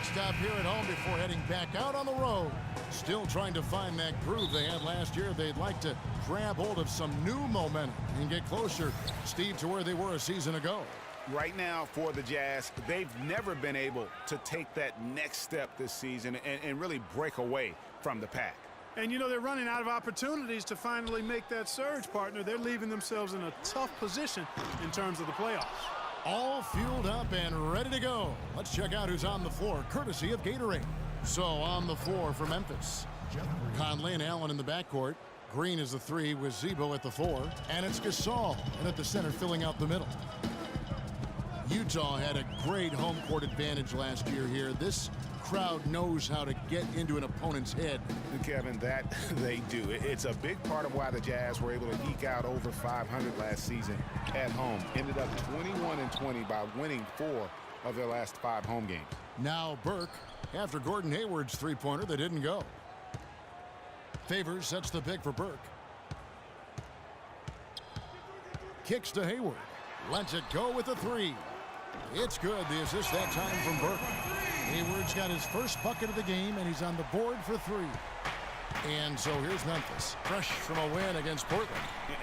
quick stop here at home before heading back out on the road. Still trying to find that groove they had last year. They'd like to grab hold of some new momentum and get closer, Steve, to where they were a season ago. Right now for the Jazz, they've never been able to take that next step this season and really break away from the pack. And, you know, they're running out of opportunities to finally make that surge, partner. They're leaving themselves in a tough position in terms of the playoffs. All fueled up and ready to go. Let's check out who's on the floor, courtesy of Gatorade. So on the floor for Memphis, Conley and Allen in the backcourt. Green is the 3 with Zebo at the 4. And it's Gasol and at the center filling out the middle. Utah had a great home court advantage last year here. This crowd knows how to get into an opponent's head. Kevin, that they do. It's a big part of why the Jazz were able to eke out over 500 last season at home. Ended up 21-20 by winning 4 of their last 5 home games. Now Burke, after Gordon Hayward's three-pointer that didn't go. Favors sets the pick for Burke. Kicks to Hayward. Lets it go with a 3. It's good. The assist that time from Burke. Hayward's got his first bucket of the game, and he's on the board for 3. And so here's Memphis, fresh from a win against Portland.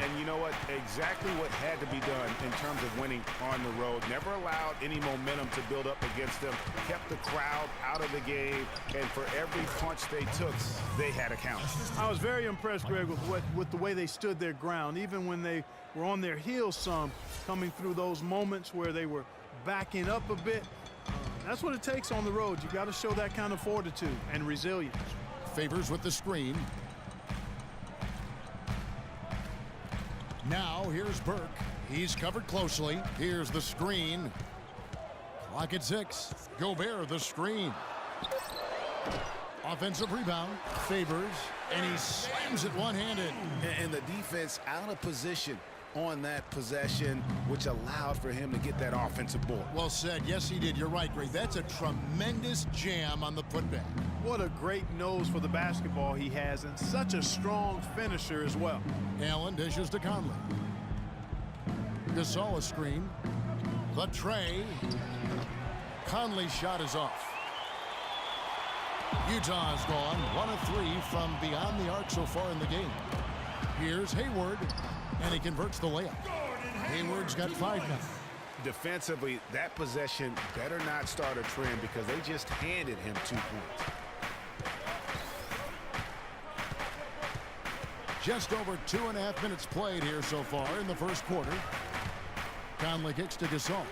And you know what? Exactly what had to be done in terms of winning on the road. Never allowed any momentum to build up against them. Kept the crowd out of the game. And for every punch they took, they had a count. I was very impressed, Greg, with the way they stood their ground, even when they were on their heels some, coming through those moments where they were backing up a bit. That's what it takes on the road. You got to show that kind of fortitude and resilience. Favors with the screen. Now here's Burke. He's covered closely. Here's the screen. Clock at 6. Gobert the screen. Offensive rebound. Favors. And he slams it one-handed. And the defense out of position on that possession, which allowed for him to get that offensive board. Well said. Yes, he did. You're right, Greg. That's a tremendous jam on the putback. What a great nose for the basketball he has, and such a strong finisher as well. Allen dishes to Conley. Gasol a screen. The tray. Conley's shot is off. Utah's gone 1 of 3 from beyond the arc so far in the game. Here's Hayward. And he converts the layup. Hayward's got 5 now. Defensively, that possession better not start a trend because they just handed him 2 points. Just over 2.5 minutes played here so far in the first quarter. Conley kicks to Gasol.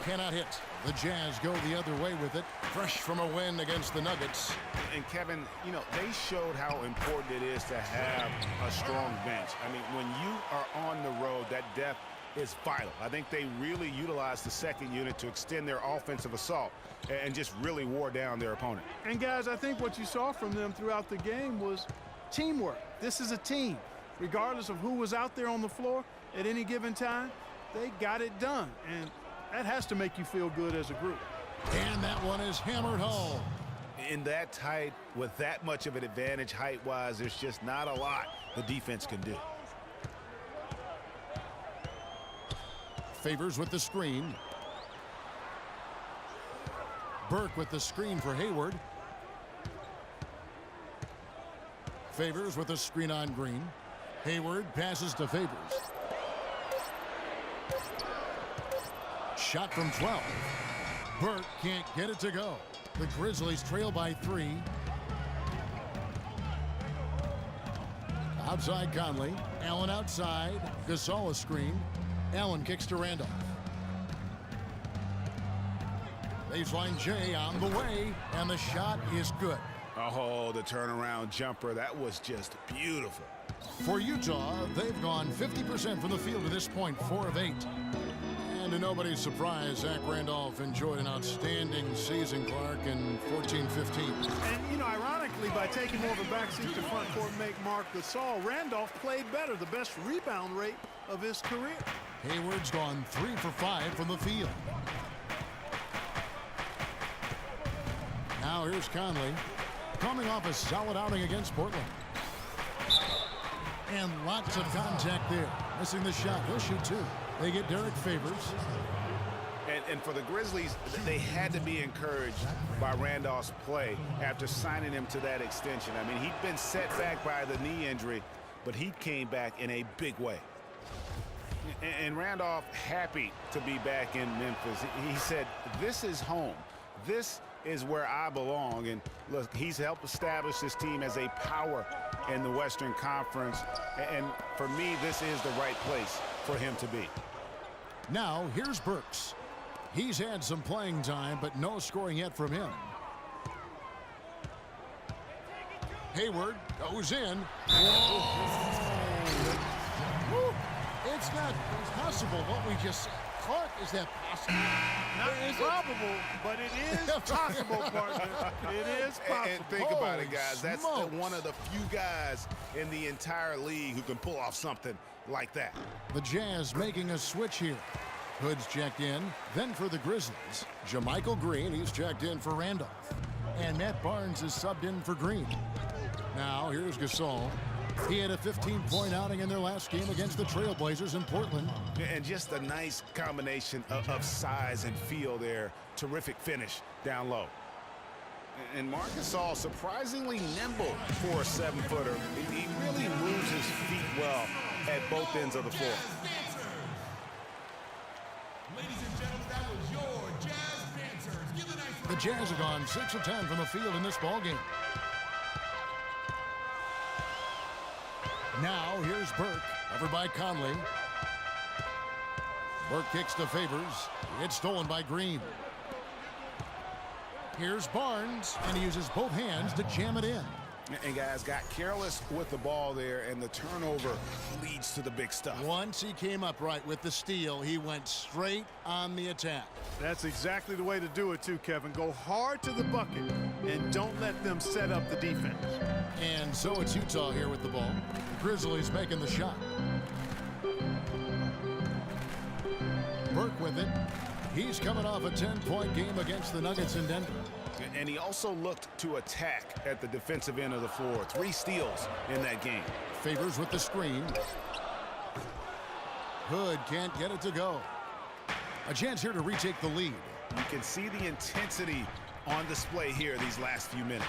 Cannot hit. The Jazz go the other way with it. Fresh from a win against the Nuggets. And Kevin, you know, they showed how important it is to have a strong bench. I mean, when you are on the road, that depth is vital. I think they really utilized the second unit to extend their offensive assault and just really wore down their opponent. And guys, I think what you saw from them throughout the game was teamwork. This is a team. Regardless of who was out there on the floor at any given time, they got it done. And that has to make you feel good as a group. And that one is hammered home. In that tight, with that much of an advantage height-wise, there's just not a lot the defense can do. Favors with the screen. Burke with the screen for Hayward. Favors with the screen on Green. Hayward passes to Favors. Shot from 12. Burke can't get it to go. The Grizzlies trail by 3. Outside Conley. Allen outside. Gasol a screen. Allen kicks to Randolph. Baseline J on the way, and the shot is good. Oh, the turnaround jumper, that was just beautiful. For Utah, they've gone 50% from the field to this point, 4 of 8. And to nobody's surprise, Zach Randolph enjoyed an outstanding season, Clark, in 14-15. And, you know, ironically, by taking more of a backseat to front court make Mark Gasol, Randolph played better, the best rebound rate of his career. Hayward's gone 3 for 5 from the field. Now here's Conley, coming off a solid outing against Portland. And lots of contact there. Missing the shot. He'll shoot 2. They get Derek Favors. And for the Grizzlies, they had to be encouraged by Randolph's play after signing him to that extension. I mean, he'd been set back by the knee injury, but he came back in a big way. And Randolph happy to be back in Memphis. He said, this is home. This is where I belong. And look, he's helped establish this team as a power in the Western Conference. And for me, this is the right place for him to be. Now, here's Burks. He's had some playing time, but no scoring yet from him. Hayward goes in. Whoa. It's not possible what we just said. Clark, is that possible? Not probable, but it is possible, partner. It is possible. And think about it, guys. That's smokes. one of the few guys in the entire league who can pull off something like that. The Jazz making a switch here. Hood's checked in. Then for the Grizzlies, JaMychal Green, he's checked in for Randolph. And Matt Barnes is subbed in for Green. Now, here's Gasol. He had a 15-point outing in their last game against the Trailblazers in Portland. And just a nice combination of size and feel there. Terrific finish down low. And Marc Gasol surprisingly nimble for a 7-footer. He really moves his feet well at both ends of the floor. Ladies and gentlemen, that was your Jazz Dancers. Give a nice The Jazz have gone 6 of 10 from the field in this ballgame. Now, here's Burke, covered by Conley. Burke kicks to Favors. It's stolen by Green. Here's Barnes, and he uses both hands to jam it in. And guys got careless with the ball there, and the turnover leads to the big stuff. Once he came upright with the steal, he went straight on the attack. That's exactly the way to do it, too, Kevin. Go hard to the bucket and don't let them set up the defense. And so it's Utah here with the ball. The Grizzlies making the shot. Burke with it. He's coming off a 10-point game against the Nuggets in Denver. And he also looked to attack at the defensive end of the floor. 3 steals in that game. Favors with the screen. Hood can't get it to go. A chance here to retake the lead. You can see the intensity on display here these last few minutes.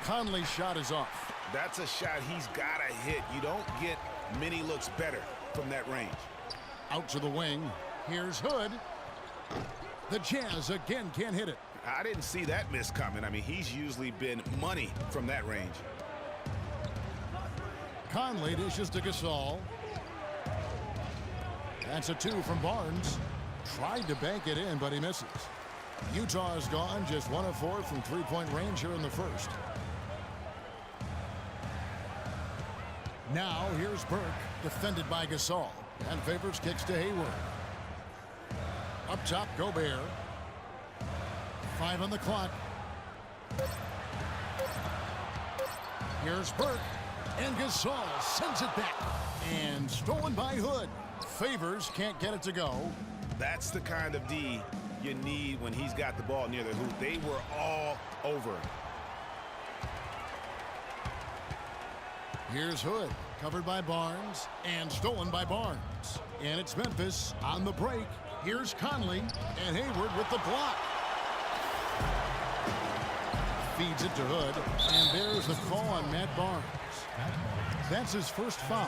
Conley's shot is off. That's a shot he's got to hit. You don't get many looks better from that range. Out to the wing. Here's Hood. The Jazz again can't hit it. I didn't see that miss coming. I mean, he's usually been money from that range. Conley dishes to Gasol. That's a 2 from Barnes. Tried to bank it in, but he misses. Utah is gone just 1 of 4 from 3-point range here in the first. Now here's Burke, defended by Gasol. And Favors kicks to Hayward. Up top, Gobert. 5 on the clock. Here's Burke. And Gasol sends it back. And stolen by Hood. Favors can't get it to go. That's the kind of D you need when he's got the ball near the hoop. They were all over it. Here's Hood, covered by Barnes, and stolen by Barnes. And it's Memphis on the break. Here's Conley, and Hayward with the block. Feeds it to Hood, and there's the call on Matt Barnes. That's his first foul.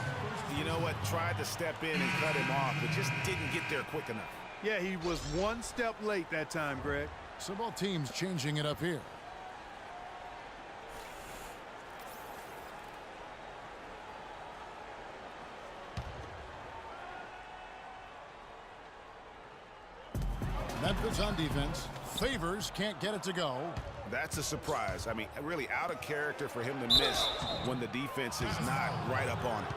You know what? Tried to step in and cut him off, but just didn't get there quick enough. Yeah, he was 1 step late that time, Greg. So both teams changing it up here. Memphis on defense. Favors can't get it to go. That's a surprise. I mean, really out of character for him to miss when the defense is not right up on it.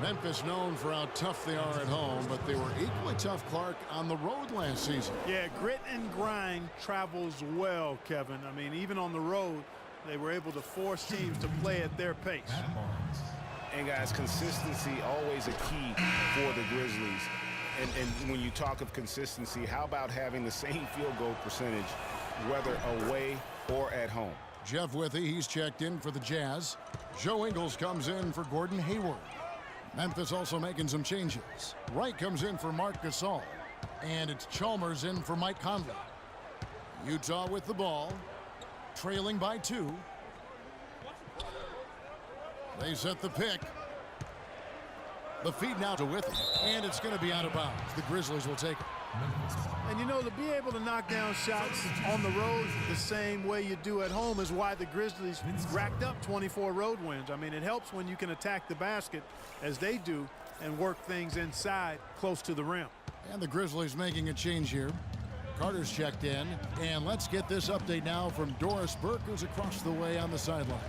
Memphis known for how tough they are at home, but they were equally tough, Clark, on the road last season. Yeah, grit and grind travels well, Kevin. I mean, even on the road, they were able to force teams to play at their pace. And guys, consistency always a key for the Grizzlies. And when you talk of consistency, how about having the same field goal percentage, whether away or at home? Jeff Withy, he's checked in for the Jazz. Joe Ingles comes in for Gordon Hayward. Memphis also making some changes. Wright comes in for Marc Gasol. And it's Chalmers in for Mike Conley. Utah with the ball, trailing by 2. They set the pick. The feed now to Withey, and it's going to be out of bounds. The Grizzlies will take it. And, you know, to be able to knock down shots on the road the same way you do at home is why the Grizzlies racked up 24 road wins. I mean, it helps when you can attack the basket, as they do, and work things inside close to the rim. And the Grizzlies making a change here. Carter's checked in, and let's get this update now from Doris Burke, who's across the way on the sideline.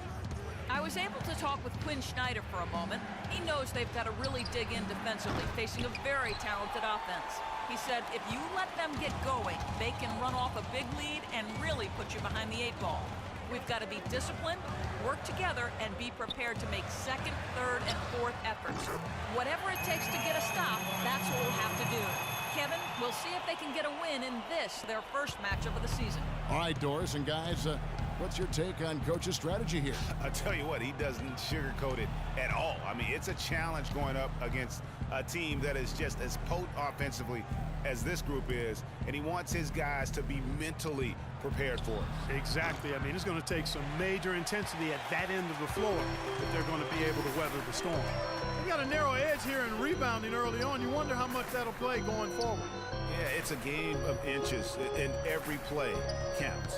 I was able to talk with Quinn Snyder for a moment. He knows they've got to really dig in defensively, facing a very talented offense. He said if you let them get going, they can run off a big lead and really put you behind the 8 ball. We've got to be disciplined, work together, and be prepared to make second, third, and fourth efforts. Whatever it takes to get a stop, that's what we'll have to do. Kevin, we'll see if they can get a win in this, their first matchup of the season. All right, Doris, and guys, what's your take on Coach's strategy here? I tell you what, he doesn't sugarcoat it at all. I mean, it's a challenge going up against a team that is just as potent offensively as this group is, and he wants his guys to be mentally prepared for it. Exactly. I mean, it's going to take some major intensity at that end of the floor if they're going to be able to weather the storm. They got a narrow edge here in rebounding early on. You wonder how much that'll play going forward. Yeah, it's a game of inches, and every play counts.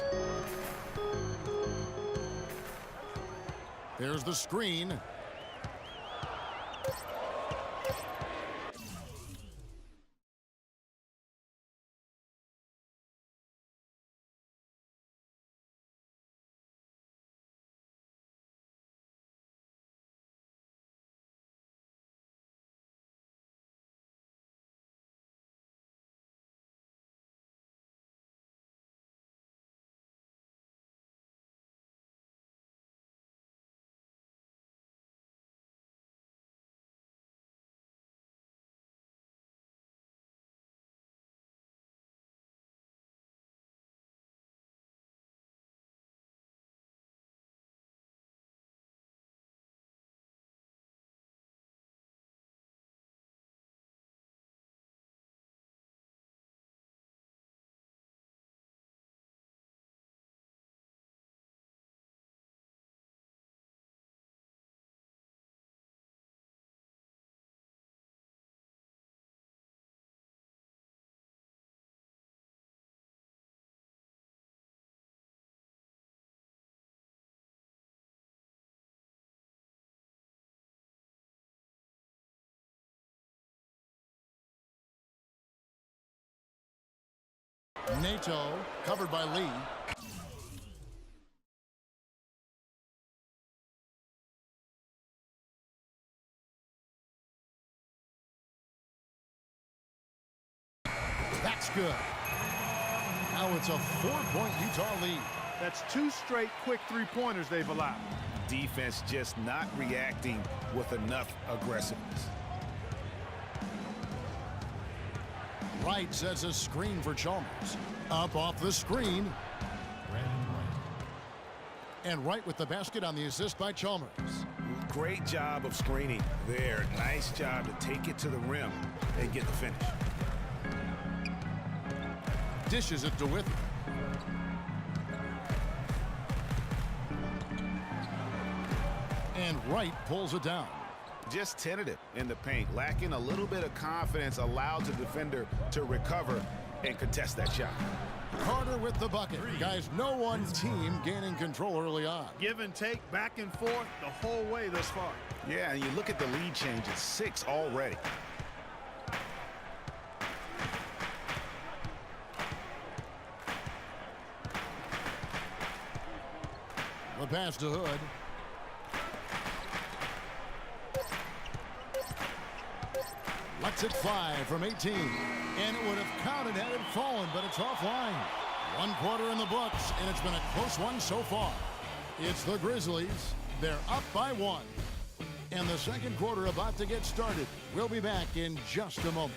There's the screen. Nato covered by Lee. That's good. Now it's a 4-point Utah lead. That's 2 straight quick 3-pointers they've allowed. Defense just not reacting with enough aggressiveness. Wright sets a screen for Chalmers. Up off the screen. And Wright with the basket on the assist by Chalmers. Great job of screening there. Nice job to take it to the rim and get the finish. Dishes it to Withey. And Wright pulls it down. Just tentative in the paint, lacking a little bit of confidence, allowed the defender to recover and contest that shot. Carter with the bucket. Guys, no one team gaining control early on. Give and take, back and forth the whole way thus far. Yeah, and you look at the lead change, it's 6 already. The pass to Hood. Lets it fly from 18. And it would have counted had it fallen, but it's offline. 1 quarter in the books, and it's been a close one so far. It's the Grizzlies. They're up by 1. And the second quarter about to get started. We'll be back in just a moment.